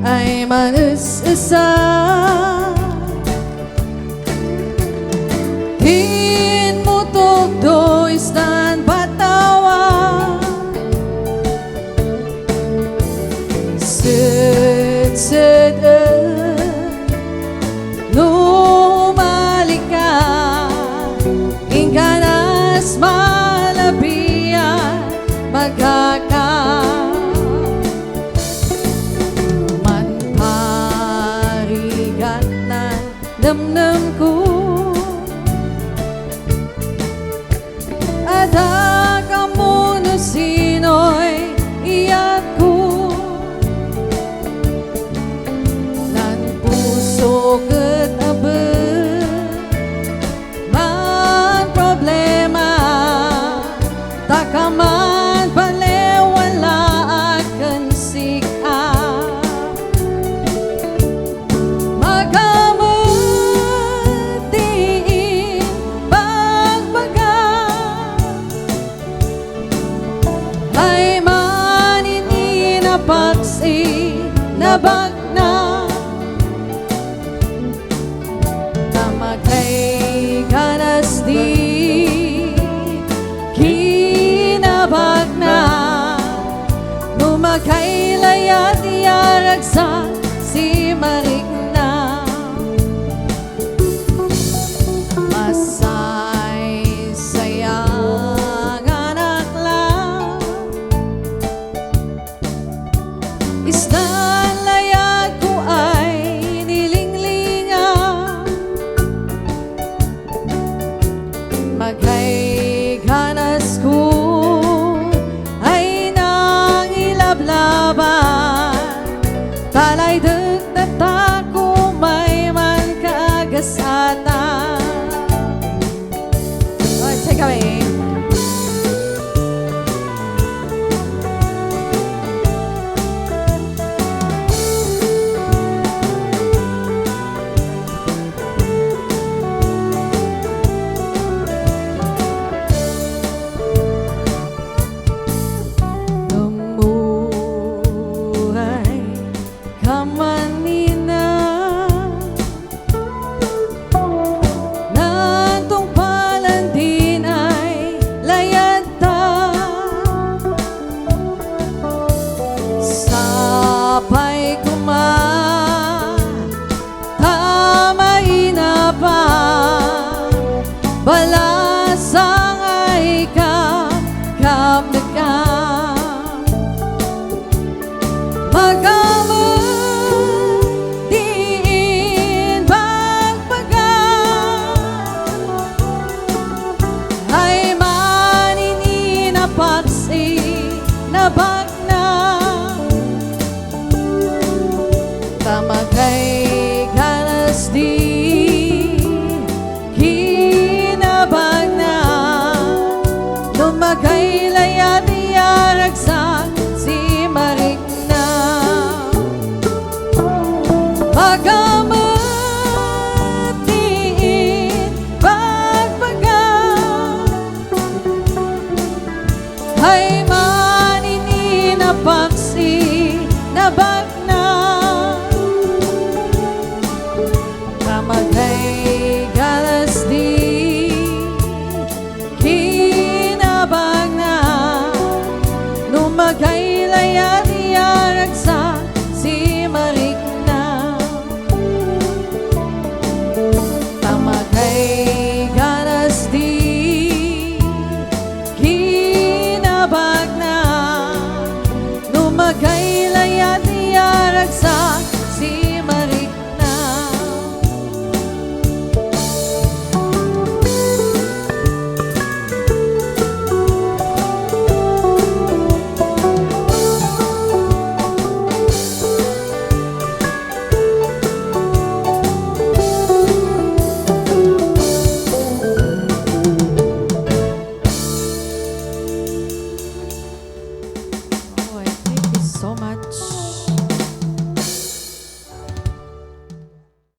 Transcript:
Ay mag-isa, din mo tugdo istan batawa, sit numalik ka ingkanas malabian magkaka namnam ko ada kamu no sino'y iyak ko nan puso ket abe man problema takaman balewala akan sika paksi nabag na tamagay ganas di kinabag na numagay layat yaragsa si marik na masay sayang anak lang istan layag ko ay nilinglinga magay ganas ko ay nang ilablaban talay dagdata ko may man kagasata. Oh, take away. Sapay kuma tamay na pa balasang ay kap na ka magamit diin bagbaga ay maninin na paksi na bag tamagay ganas di kinabag na lumagay layat yaragsak si marik na magamit diin bagbaga ay maninin na pag